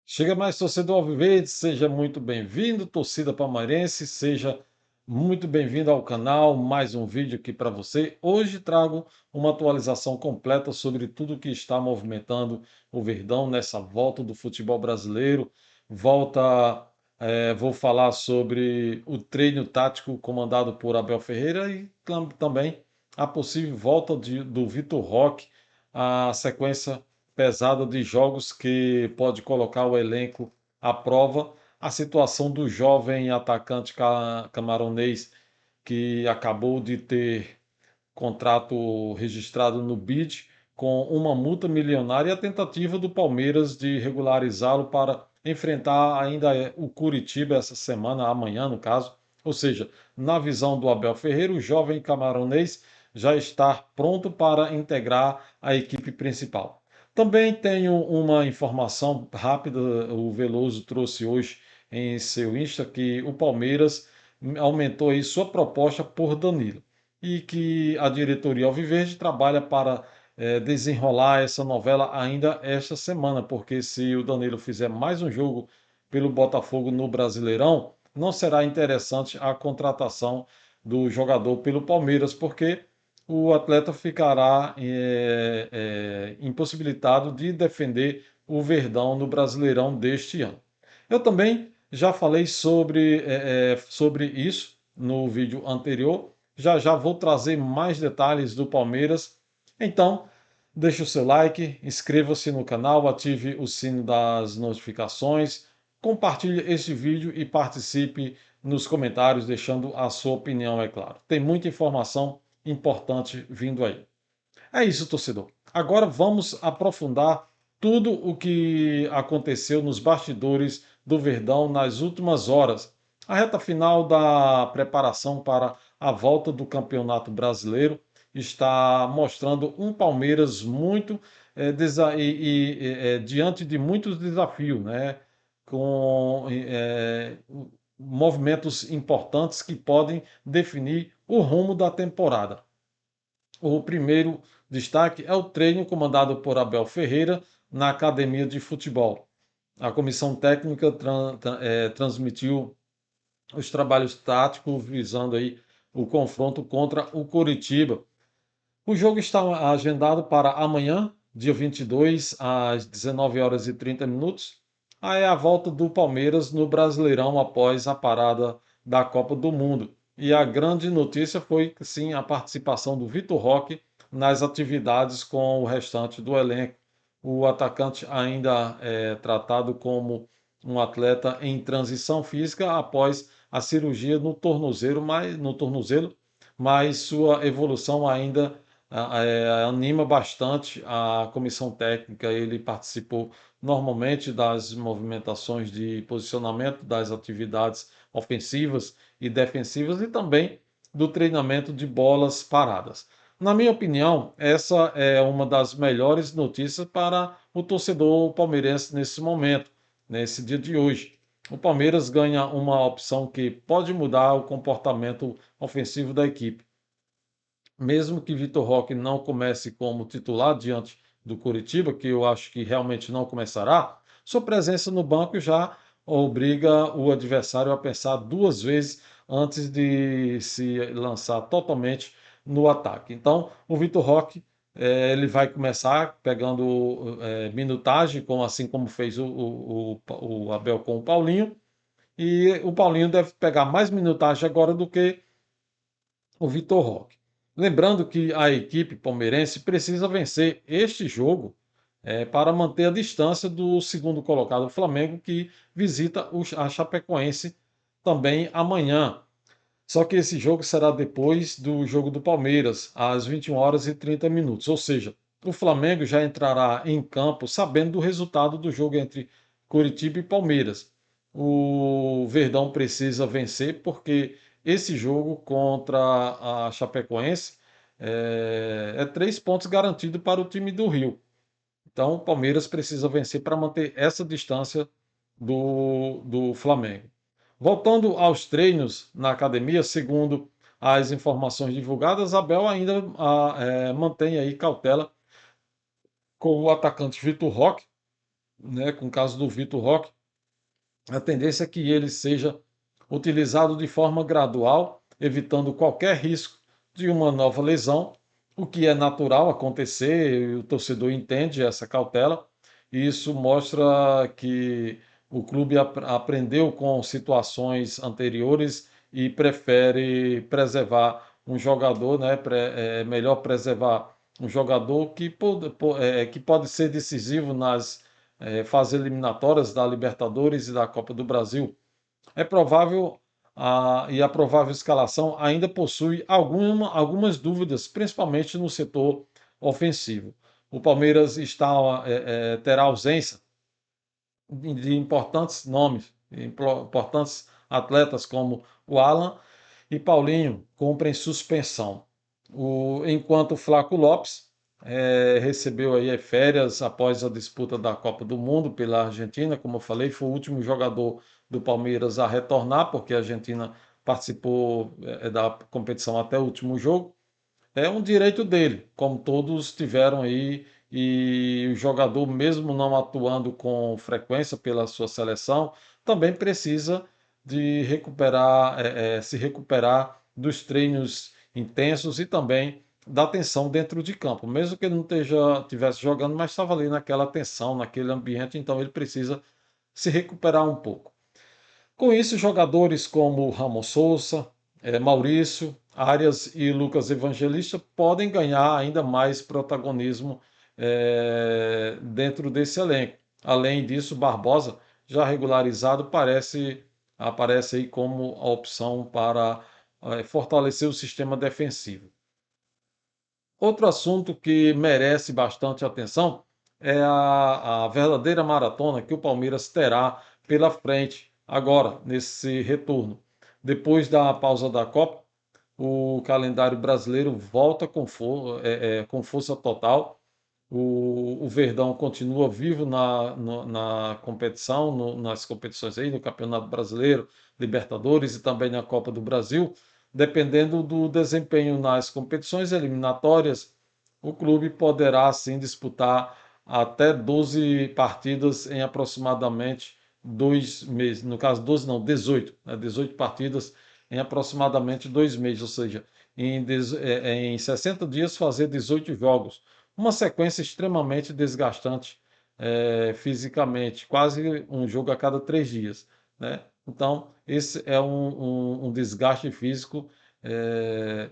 Chega mais, torcedor alviverde, seja muito bem-vindo, torcida palmeirense, seja muito bem-vindo ao canal. Mais um vídeo aqui para você. Hoje trago uma atualização completa sobre tudo que está movimentando o Verdão nessa volta do futebol brasileiro. Volta, vou falar sobre o treino tático comandado por Abel Ferreira e também a possível volta do Vitor Roque, a sequência pesada de jogos que pode colocar o elenco à prova. A situação do jovem atacante camaronês que acabou de ter contrato registrado no BID com uma multa milionária e a tentativa do Palmeiras de regularizá-lo para enfrentar ainda o Curitiba essa semana, amanhã no caso. Ou seja, na visão do Abel Ferreira, o jovem camaronês já está pronto para integrar a equipe principal. Também tenho uma informação rápida, o Veloso trouxe hoje em seu Insta que o Palmeiras aumentou aí sua proposta por Danilo e que a diretoria Alviverde trabalha para desenrolar essa novela ainda esta semana, porque se o Danilo fizer mais um jogo pelo Botafogo no Brasileirão, não será interessante a contratação do jogador pelo Palmeiras, porque o atleta ficará impossibilitado de defender o Verdão no Brasileirão deste ano. Eu também já falei sobre isso no vídeo anterior. Já já vou trazer mais detalhes do Palmeiras. Então, deixe o seu like, inscreva-se no canal, ative o sino das notificações, compartilhe este vídeo e participe nos comentários, deixando a sua opinião, é claro. Tem muita informação importante vindo aí. É isso, torcedor. Agora vamos aprofundar tudo o que aconteceu nos bastidores do Verdão nas últimas horas. A reta final da preparação para a volta do Campeonato Brasileiro está mostrando um Palmeiras muito diante de muitos desafios, né? Com movimentos importantes que podem definir o rumo da temporada. O primeiro destaque é o treino comandado por Abel Ferreira na academia de futebol. A comissão técnica transmitiu os trabalhos táticos visando aí o confronto contra o Coritiba. O jogo está agendado para amanhã, dia 22, às 19 horas e 30 minutos. Aí é a volta do Palmeiras no Brasileirão após a parada da Copa do Mundo. E a grande notícia foi, sim, a participação do Vitor Roque nas atividades com o restante do elenco. O atacante ainda é tratado como um atleta em transição física após a cirurgia no tornozelo, mas sua evolução ainda anima bastante a comissão técnica. Ele participou normalmente das movimentações de posicionamento das atividades ofensivas e defensivas e também do treinamento de bolas paradas. Na minha opinião, essa é uma das melhores notícias para o torcedor palmeirense nesse momento, nesse dia de hoje. O Palmeiras ganha uma opção que pode mudar o comportamento ofensivo da equipe. Mesmo que Vitor Roque não comece como titular diante do Coritiba, que eu acho que realmente não começará, sua presença no banco já obriga o adversário a pensar duas vezes antes de se lançar totalmente no ataque. Então, o Vitor Roque ele vai começar pegando minutagem, assim como fez o Abel com o Paulinho, e o Paulinho deve pegar mais minutagem agora do que o Vitor Roque. Lembrando que a equipe palmeirense precisa vencer este jogo para manter a distância do segundo colocado, o Flamengo, que visita a Chapecoense também amanhã. Só que esse jogo será depois do jogo do Palmeiras, às 21 horas e 30 minutos. Ou seja, o Flamengo já entrará em campo sabendo do resultado do jogo entre Curitiba e Palmeiras. O Verdão precisa vencer porque esse jogo contra a Chapecoense é 3 pontos garantido para o time do Rio. Então, o Palmeiras precisa vencer para manter essa distância do Flamengo. Voltando aos treinos na academia, segundo as informações divulgadas, Abel ainda mantém aí cautela com o atacante Vitor Roque, né, com o caso do Vitor Roque, a tendência é que ele seja utilizado de forma gradual, evitando qualquer risco de uma nova lesão, o que é natural acontecer, e o torcedor entende essa cautela, e isso mostra que o clube aprendeu com situações anteriores e prefere preservar um jogador, né? É melhor preservar um jogador que pode ser decisivo nas fases eliminatórias da Libertadores e da Copa do Brasil. É provável e a provável escalação ainda possui algumas dúvidas, principalmente no setor ofensivo. O Palmeiras terá ausência de importantes nomes, importantes atletas como o Alan e Paulinho cumprem suspensão. Enquanto o Flaco Lopes recebeu aí férias após a disputa da Copa do Mundo pela Argentina, como eu falei, foi o último jogador do Palmeiras a retornar, porque a Argentina participou da competição até o último jogo. É um direito dele, como todos tiveram aí, e o jogador, mesmo não atuando com frequência pela sua seleção, também precisa de se recuperar dos treinos intensos e também da tensão dentro de campo. Mesmo que ele não estivesse jogando, mas estava ali naquela tensão, naquele ambiente, então ele precisa se recuperar um pouco. Com isso, jogadores como Ramon Sousa, Maurício, Arias e Lucas Evangelista podem ganhar ainda mais protagonismo dentro desse elenco. Além disso, Barbosa, já regularizado, aparece aí como a opção para fortalecer o sistema defensivo. Outro assunto que merece bastante atenção é a verdadeira maratona que o Palmeiras terá pela frente agora, nesse retorno. Depois da pausa da Copa, o calendário brasileiro volta com força total. O Verdão continua vivo na competição, nas competições aí, no Campeonato Brasileiro, Libertadores e também na Copa do Brasil. Dependendo do desempenho nas competições eliminatórias, o clube poderá sim disputar até 12 partidas em aproximadamente 2 meses. No caso, 12 não, 18, né? 18 partidas em aproximadamente 2 meses, ou seja, em 60 dias fazer 18 jogos. Uma sequência extremamente desgastante fisicamente, quase um jogo a cada 3 dias, né? Então, esse é um desgaste físico é,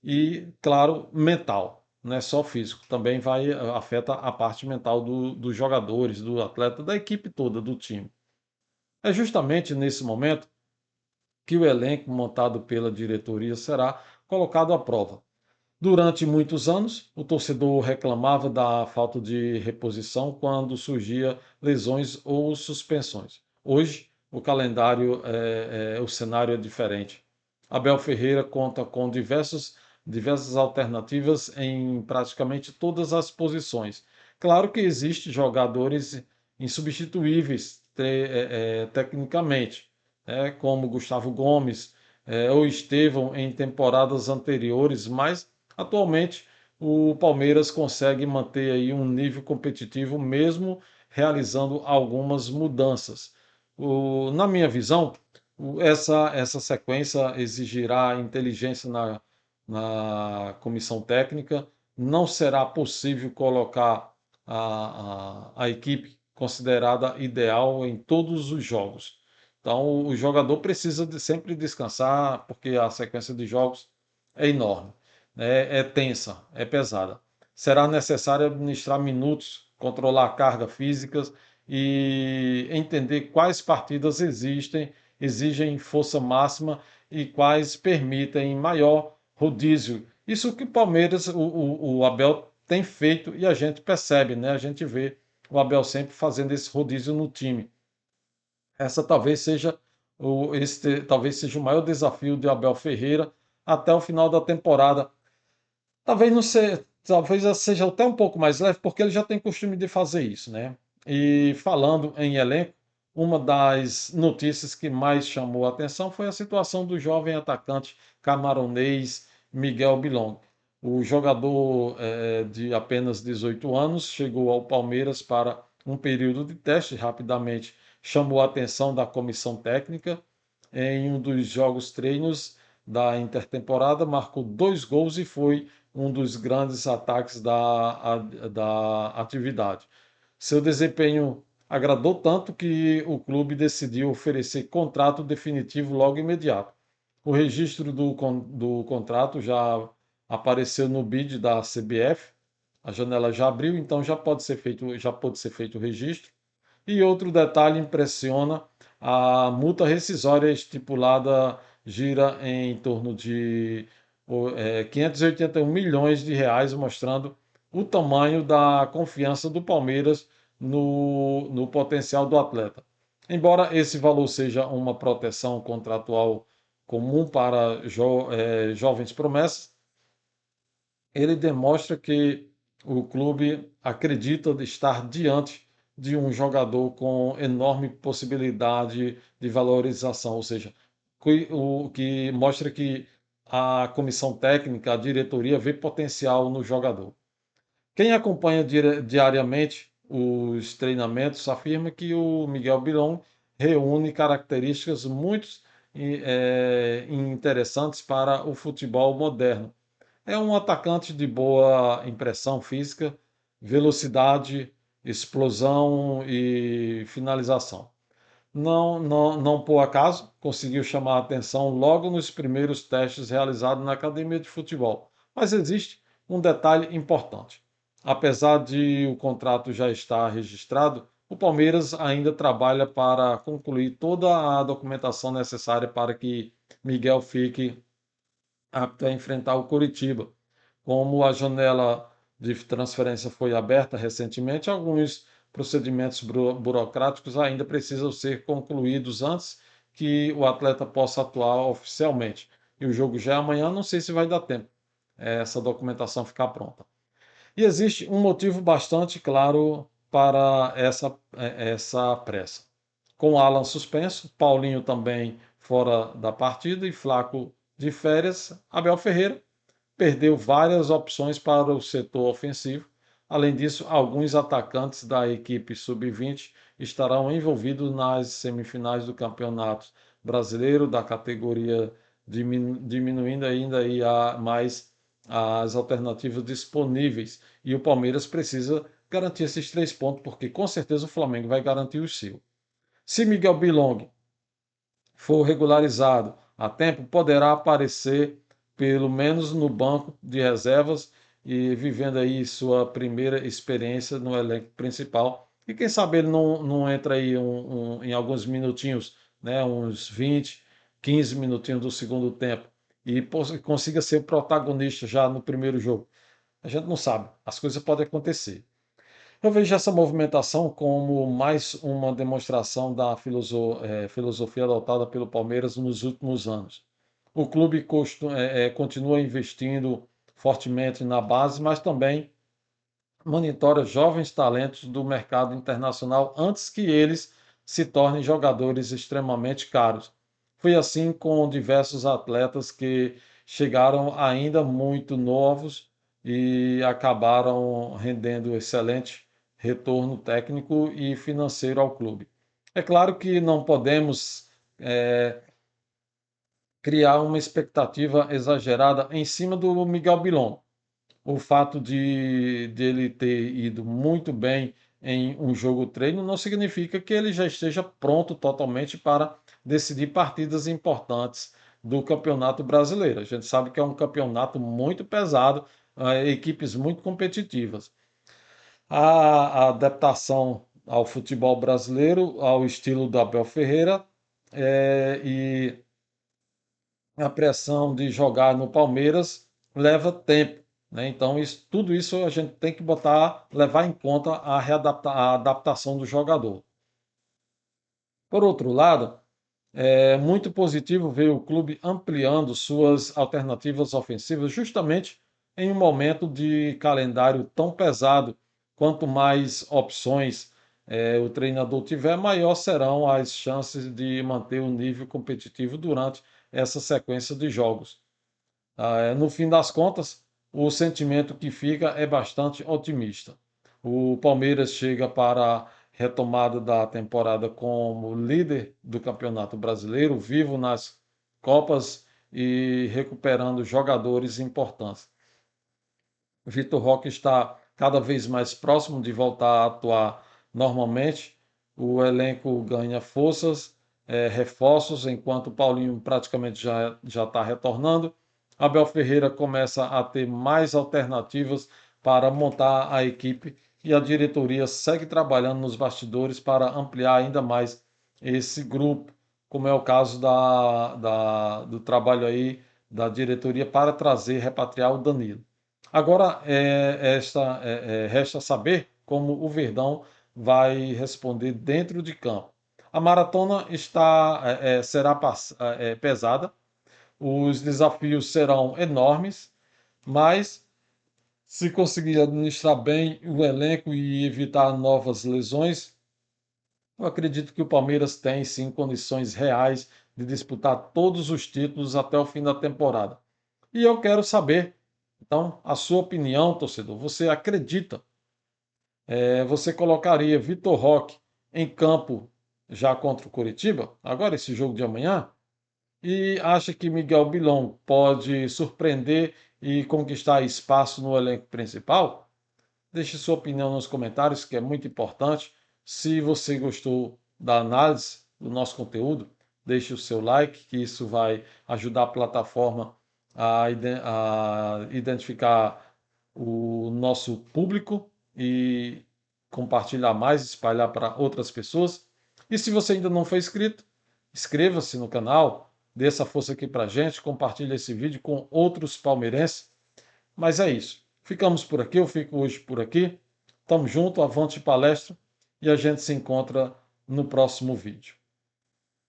e, claro, mental, não é só físico, também afeta a parte mental dos jogadores, do atleta, da equipe toda, do time. É justamente nesse momento que o elenco montado pela diretoria será colocado à prova. Durante muitos anos, o torcedor reclamava da falta de reposição quando surgia lesões ou suspensões. Hoje, o cenário é diferente. Abel Ferreira conta com diversas alternativas em praticamente todas as posições. Claro que existem jogadores insubstituíveis tecnicamente, como Gustavo Gomes ou Estevão em temporadas anteriores, mas atualmente, o Palmeiras consegue manter aí um nível competitivo mesmo realizando algumas mudanças. Na minha visão, essa sequência exigirá inteligência na comissão técnica. Não será possível colocar a equipe considerada ideal em todos os jogos. Então, o jogador precisa sempre descansar, porque a sequência de jogos é enorme, né? É tensa, é pesada. Será necessário administrar minutos, controlar cargas físicas e entender quais partidas exigem força máxima e quais permitem maior rodízio. Isso que o Palmeiras, o Abel tem feito e a gente percebe, né? A gente vê o Abel sempre fazendo esse rodízio no time. Essa talvez seja o maior desafio de Abel Ferreira até o final da temporada. Talvez não seja, talvez seja até um pouco mais leve, porque ele já tem costume de fazer isso, né? E falando em elenco, uma das notícias que mais chamou a atenção foi a situação do jovem atacante camaronês Miguel Bilong. O jogador de apenas 18 anos chegou ao Palmeiras para um período de teste, rapidamente chamou a atenção da comissão técnica. Em um dos jogos treinos da intertemporada, marcou 2 gols e foi um dos grandes ataques da atividade. Seu desempenho agradou tanto que o clube decidiu oferecer contrato definitivo logo imediato. O registro do contrato já apareceu no bid da CBF, a janela já abriu, então já pode ser feito o registro. E outro detalhe impressiona, a multa rescisória estipulada gira em torno de 581 milhões de reais, mostrando o tamanho da confiança do Palmeiras no potencial do atleta. Embora esse valor seja uma proteção contratual comum para jovens promessas, ele demonstra que o clube acredita de estar diante de um jogador com enorme possibilidade de valorização, ou seja, o que mostra que a comissão técnica, a diretoria vê potencial no jogador. Quem acompanha diariamente os treinamentos afirma que o Miguel Bilon reúne características muito interessantes para o futebol moderno. É um atacante de boa impressão física, velocidade, explosão e finalização. Não por acaso, conseguiu chamar a atenção logo nos primeiros testes realizados na academia de futebol. Mas existe um detalhe importante. Apesar de o contrato já estar registrado, o Palmeiras ainda trabalha para concluir toda a documentação necessária para que Miguel fique apto a enfrentar o Coritiba. Como a janela de transferência foi aberta recentemente, alguns procedimentos burocráticos ainda precisam ser concluídos antes que o atleta possa atuar oficialmente. E o jogo já é amanhã, não sei se vai dar tempo essa documentação ficar pronta. E existe um motivo bastante claro para essa pressa. Com Alan suspenso, Paulinho também fora da partida e Flaco de férias, Abel Ferreira perdeu várias opções para o setor ofensivo. Além disso, alguns atacantes da equipe sub-20 estarão envolvidos nas semifinais do Campeonato Brasileiro da categoria, diminuindo ainda aí mais as alternativas disponíveis. E o Palmeiras precisa garantir esses 3 pontos, porque com certeza o Flamengo vai garantir o seu. Se Miguel Bilong for regularizado a tempo, poderá aparecer pelo menos no banco de reservas e vivendo aí sua primeira experiência no elenco principal. E quem sabe ele não entra aí em alguns minutinhos, né, uns 20, 15 minutinhos do segundo tempo e consiga ser protagonista já no primeiro jogo. A gente não sabe, as coisas podem acontecer. Eu vejo essa movimentação como mais uma demonstração da filosofia adotada pelo Palmeiras nos últimos anos. O clube continua investindo fortemente na base, mas também monitora jovens talentos do mercado internacional antes que eles se tornem jogadores extremamente caros. Foi assim com diversos atletas que chegaram ainda muito novos e acabaram rendendo excelente retorno técnico e financeiro ao clube. É claro que não podemos criar uma expectativa exagerada em cima do Miguel Bilon. O fato de ele ter ido muito bem em um jogo treino não significa que ele já esteja pronto totalmente para decidir partidas importantes do Campeonato Brasileiro. A gente sabe que é um campeonato muito pesado, equipes muito competitivas. A adaptação ao futebol brasileiro, ao estilo do Abel Ferreira, e a pressão de jogar no Palmeiras leva tempo, né? Então, tudo isso a gente tem que levar em conta a adaptação do jogador. Por outro lado, é muito positivo ver o clube ampliando suas alternativas ofensivas justamente em um momento de calendário tão pesado. Quanto mais opções o treinador tiver, maior serão as chances de manter o nível competitivo durante essa sequência de jogos. No fim das contas, o sentimento que fica é bastante otimista. O Palmeiras chega para retomada da temporada como líder do Campeonato Brasileiro, vivo nas Copas e recuperando jogadores importantes. Vitor Roque está cada vez mais próximo de voltar a atuar normalmente. O elenco ganha forças, reforços, enquanto o Paulinho praticamente já está retornando. Abel Ferreira começa a ter mais alternativas para montar a equipe e a diretoria segue trabalhando nos bastidores para ampliar ainda mais esse grupo, como é o caso do trabalho aí da diretoria para trazer, repatriar o Danilo. Agora, resta saber como o Verdão vai responder dentro de campo. A maratona será pesada, os desafios serão enormes, mas se conseguir administrar bem o elenco e evitar novas lesões, eu acredito que o Palmeiras tem sim condições reais de disputar todos os títulos até o fim da temporada. E eu quero saber, então, a sua opinião, torcedor. Você acredita? Você colocaria Vitor Roque em campo já contra o Coritiba, agora esse jogo de amanhã? E acha que Miguel Bilon pode surpreender e conquistar espaço no elenco principal? Deixe sua opinião nos comentários, que é muito importante. Se você gostou da análise do nosso conteúdo, deixe o seu like, que isso vai ajudar a plataforma a identificar o nosso público e compartilhar mais, espalhar para outras pessoas. E se você ainda não foi inscrito, inscreva-se no canal, dê essa força aqui para a gente, compartilhe esse vídeo com outros palmeirenses. Mas é isso. Ficamos por aqui, eu fico hoje por aqui. Tamo junto, avante palestra e a gente se encontra no próximo vídeo.